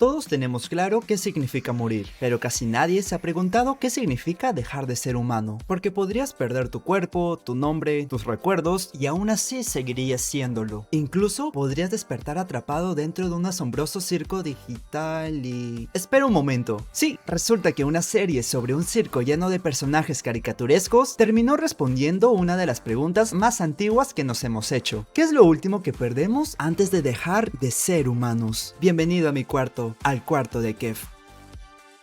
Todos tenemos claro qué significa morir, pero casi nadie se ha preguntado qué significa dejar de ser humano, porque podrías perder tu cuerpo, tu nombre, tus recuerdos y aún así seguirías siéndolo. Incluso podrías despertar atrapado dentro de un asombroso circo digital y... Espera un momento. Sí, resulta que una serie sobre un circo lleno de personajes caricaturescos terminó respondiendo una de las preguntas más antiguas que nos hemos hecho. ¿Qué es lo último que perdemos antes de dejar de ser humanos? Bienvenido a mi cuarto, al cuarto de Kev.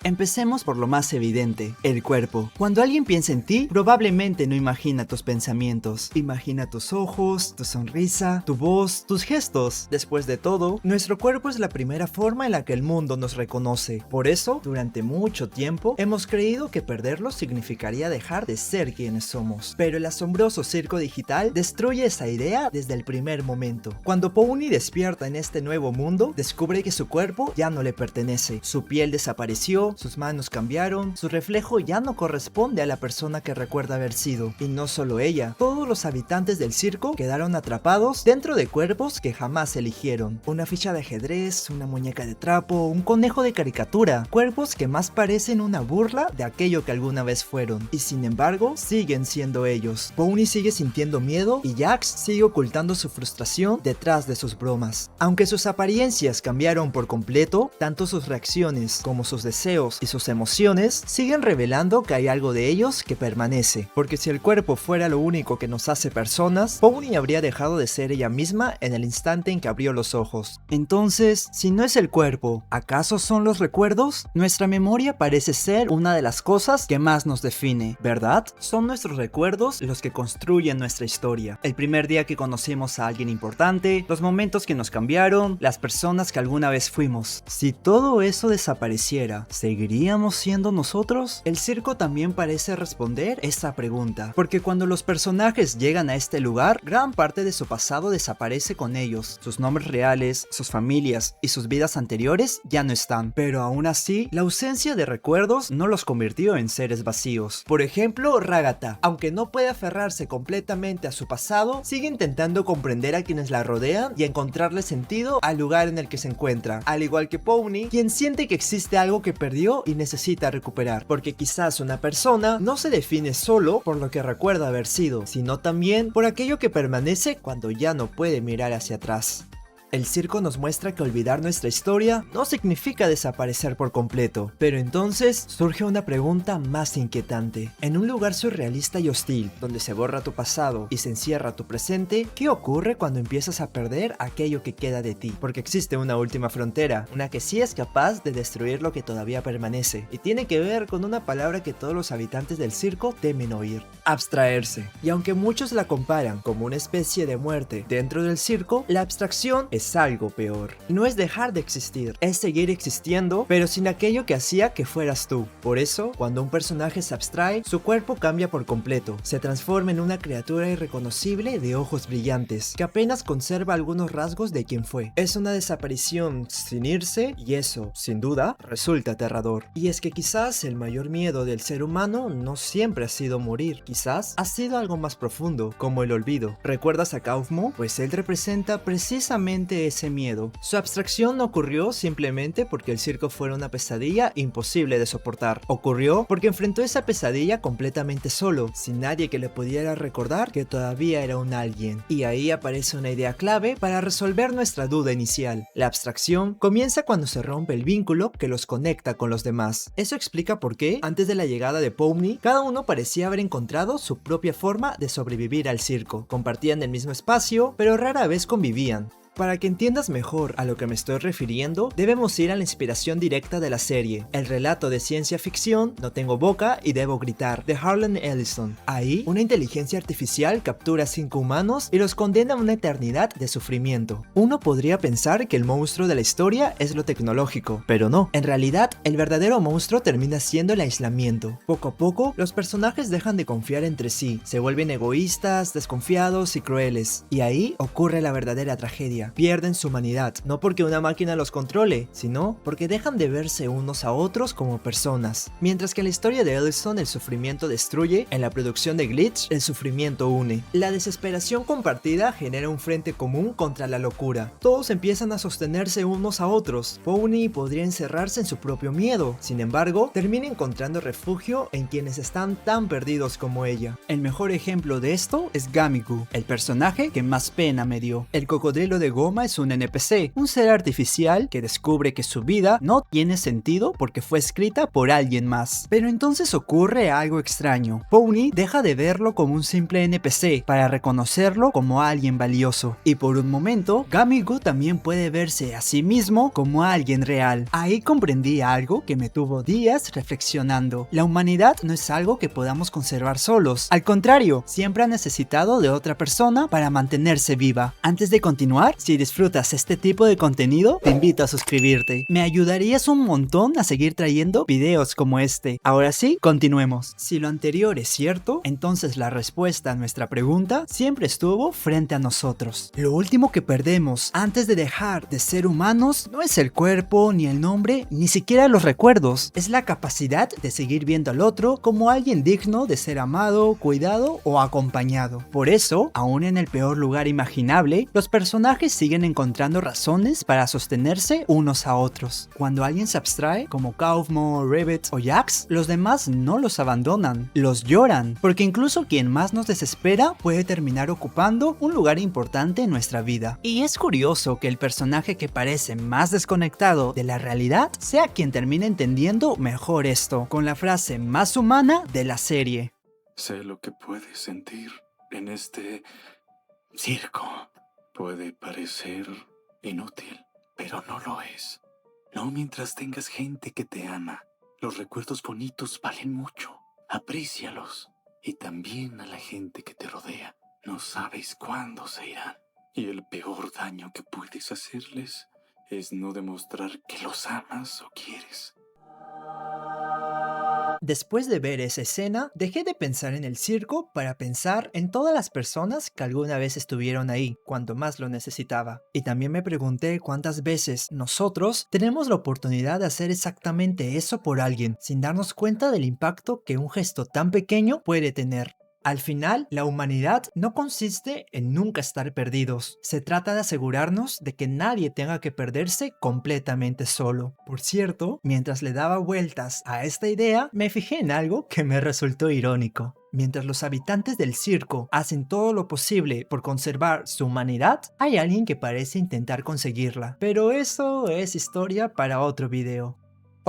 Empecemos por lo más evidente, el cuerpo. Cuando alguien piensa en ti, probablemente no imagina tus pensamientos. Imagina tus ojos, tu sonrisa, tu voz, tus gestos. Después de todo, nuestro cuerpo es la primera forma en la que el mundo nos reconoce. Por eso, durante mucho tiempo, hemos creído que perderlo significaría dejar de ser quienes somos. Pero el asombroso circo digital destruye esa idea desde el primer momento. Cuando Pony despierta en este nuevo mundo, descubre que su cuerpo ya no le pertenece. Su piel desapareció, sus manos cambiaron, su reflejo ya no corresponde a la persona que recuerda haber sido. Y no solo ella, todos los habitantes del circo quedaron atrapados dentro de cuerpos que jamás eligieron. Una ficha de ajedrez, una muñeca de trapo, un conejo de caricatura, cuerpos que más parecen una burla de aquello que alguna vez fueron. Y sin embargo, siguen siendo ellos. Pony sigue sintiendo miedo y Jax sigue ocultando su frustración detrás de sus bromas. Aunque sus apariencias cambiaron por completo, tanto sus reacciones como sus deseos y sus emociones siguen revelando que hay algo de ellos que permanece, porque si el cuerpo fuera lo único que nos hace personas, Pony habría dejado de ser ella misma en el instante en que abrió los ojos. Entonces, si no es el cuerpo, ¿acaso son los recuerdos? Nuestra memoria parece ser una de las cosas que más nos define, ¿verdad? Son nuestros recuerdos los que construyen nuestra historia. El primer día que conocimos a alguien importante, los momentos que nos cambiaron, las personas que alguna vez fuimos. Si todo eso desapareciera, ¿seguiríamos siendo nosotros? El circo también parece responder esa pregunta, porque cuando los personajes llegan a este lugar, gran parte de su pasado desaparece con ellos. Sus nombres reales, sus familias y sus vidas anteriores ya no están, pero aún así, la ausencia de recuerdos no los convirtió en seres vacíos. Por ejemplo, Ragatha, aunque no puede aferrarse completamente a su pasado, sigue intentando comprender a quienes la rodean y encontrarle sentido al lugar en el que se encuentra, al igual que Pony, quien siente que existe algo que perdió y necesita recuperar, porque quizás una persona no se define solo por lo que recuerda haber sido, sino también por aquello que permanece cuando ya no puede mirar hacia atrás. El circo nos muestra que olvidar nuestra historia no significa desaparecer por completo, pero entonces surge una pregunta más inquietante. En un lugar surrealista y hostil, donde se borra tu pasado y se encierra tu presente, ¿qué ocurre cuando empiezas a perder aquello que queda de ti? Porque existe una última frontera, una que sí es capaz de destruir lo que todavía permanece, y tiene que ver con una palabra que todos los habitantes del circo temen oír: abstraerse. Y aunque muchos la comparan como una especie de muerte dentro del circo, la abstracción es algo peor. No es dejar de existir, es seguir existiendo, pero sin aquello que hacía que fueras tú. Por eso, cuando un personaje se abstrae, su cuerpo cambia por completo, se transforma en una criatura irreconocible de ojos brillantes, que apenas conserva algunos rasgos de quien fue. Es una desaparición sin irse, y eso, sin duda, resulta aterrador. Y es que quizás el mayor miedo del ser humano no siempre ha sido morir, quizás ha sido algo más profundo, como el olvido. ¿Recuerdas a Kaufmo? Pues él representa precisamente ese miedo. Su abstracción no ocurrió simplemente porque el circo fuera una pesadilla imposible de soportar. Ocurrió porque enfrentó esa pesadilla completamente solo, sin nadie que le pudiera recordar que todavía era un alguien. Y ahí aparece una idea clave para resolver nuestra duda inicial. La abstracción comienza cuando se rompe el vínculo que los conecta con los demás. Eso explica por qué, antes de la llegada de Pony, cada uno parecía haber encontrado su propia forma de sobrevivir al circo. Compartían el mismo espacio, pero rara vez convivían. Para que entiendas mejor a lo que me estoy refiriendo, debemos ir a la inspiración directa de la serie, el relato de ciencia ficción No tengo boca y debo gritar, de Harlan Ellison. Ahí, una inteligencia artificial captura a 5 humanos y los condena a una eternidad de sufrimiento. Uno podría pensar que el monstruo de la historia es lo tecnológico, pero no. En realidad, el verdadero monstruo termina siendo el aislamiento. Poco a poco, los personajes dejan de confiar entre sí, se vuelven egoístas, desconfiados y crueles, y ahí ocurre la verdadera tragedia. pantalla. Pierden su humanidad, no porque una máquina los controle, sino porque dejan de verse unos a otros como personas. Mientras que en la historia de Ellison el sufrimiento destruye, en la producción de Glitch el sufrimiento une. La desesperación compartida genera un frente común contra la locura. Todos empiezan a sostenerse unos a otros. Pony podría encerrarse en su propio miedo, sin embargo, termina encontrando refugio en quienes están tan perdidos como ella. El mejor ejemplo de esto es Gamigu, el personaje que más pena me dio. El cocodrilo de goma es un NPC, un ser artificial que descubre que su vida no tiene sentido porque fue escrita por alguien más. Pero entonces ocurre algo extraño. Pony deja de verlo como un simple NPC para reconocerlo como alguien valioso. Y por un momento, Gamigu también puede verse a sí mismo como alguien real. Ahí comprendí algo que me tuvo días reflexionando. La humanidad no es algo que podamos conservar solos. Al contrario, siempre ha necesitado de otra persona para mantenerse viva. Antes de continuar, si disfrutas este tipo de contenido, te invito a suscribirte. Me ayudarías un montón a seguir trayendo videos como este. Ahora sí, continuemos. Si lo anterior es cierto, entonces la respuesta a nuestra pregunta siempre estuvo frente a nosotros. Lo último que perdemos antes de dejar de ser humanos no es el cuerpo, ni el nombre, ni siquiera los recuerdos. Es la capacidad de seguir viendo al otro como alguien digno de ser amado, cuidado o acompañado. Por eso, aún en el peor lugar imaginable, los personajes siguen encontrando razones para sostenerse unos a otros. Cuando alguien se abstrae, como Kaufmo, Rivet o Jax, los demás no los abandonan, los lloran, porque incluso quien más nos desespera puede terminar ocupando un lugar importante en nuestra vida. Y es curioso que el personaje que parece más desconectado de la realidad sea quien termina entendiendo mejor esto, con la frase más humana de la serie. Sé lo que puedes sentir en este circo. Puede parecer inútil, pero no lo es. No mientras tengas gente que te ama. Los recuerdos bonitos valen mucho. Aprécialos. Y también a la gente que te rodea. No sabes cuándo se irán. Y el peor daño que puedes hacerles es no demostrar que los amas o quieres. Después de ver esa escena, dejé de pensar en el circo para pensar en todas las personas que alguna vez estuvieron ahí, cuando más lo necesitaba. Y también me pregunté cuántas veces nosotros tenemos la oportunidad de hacer exactamente eso por alguien, sin darnos cuenta del impacto que un gesto tan pequeño puede tener. Al final, la humanidad no consiste en nunca estar perdidos. Se trata de asegurarnos de que nadie tenga que perderse completamente solo. Por cierto, mientras le daba vueltas a esta idea, me fijé en algo que me resultó irónico. Mientras los habitantes del circo hacen todo lo posible por conservar su humanidad, hay alguien que parece intentar conseguirla. Pero eso es historia para otro video.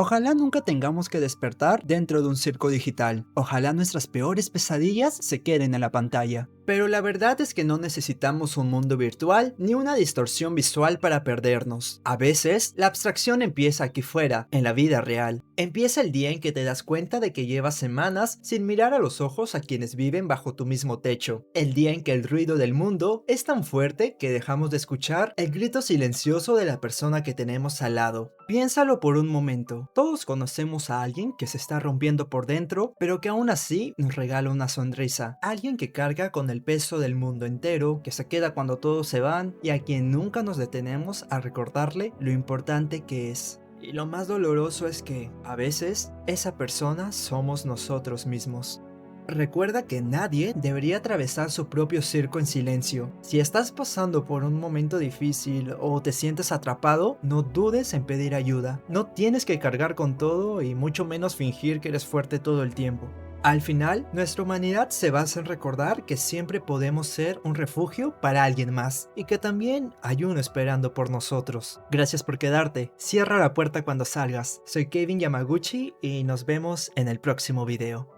Ojalá nunca tengamos que despertar dentro de un circo digital. Ojalá nuestras peores pesadillas se queden en la pantalla. Pero la verdad es que no necesitamos un mundo virtual ni una distorsión visual para perdernos. A veces, la abstracción empieza aquí fuera, en la vida real. Empieza el día en que te das cuenta de que llevas semanas sin mirar a los ojos a quienes viven bajo tu mismo techo. El día en que el ruido del mundo es tan fuerte que dejamos de escuchar el grito silencioso de la persona que tenemos al lado. Piénsalo por un momento. Todos conocemos a alguien que se está rompiendo por dentro, pero que aún así nos regala una sonrisa. Alguien que carga con el peso del mundo entero, que se queda cuando todos se van y a quien nunca nos detenemos a recordarle lo importante que es. Y lo más doloroso es que, a veces, esa persona somos nosotros mismos. Recuerda que nadie debería atravesar su propio circo en silencio. Si estás pasando por un momento difícil o te sientes atrapado, no dudes en pedir ayuda. No tienes que cargar con todo y mucho menos fingir que eres fuerte todo el tiempo. Al final, nuestra humanidad se basa en recordar que siempre podemos ser un refugio para alguien más y que también hay uno esperando por nosotros. Gracias por quedarte. Cierra la puerta cuando salgas. Soy Kevin Yamaguchi y nos vemos en el próximo video.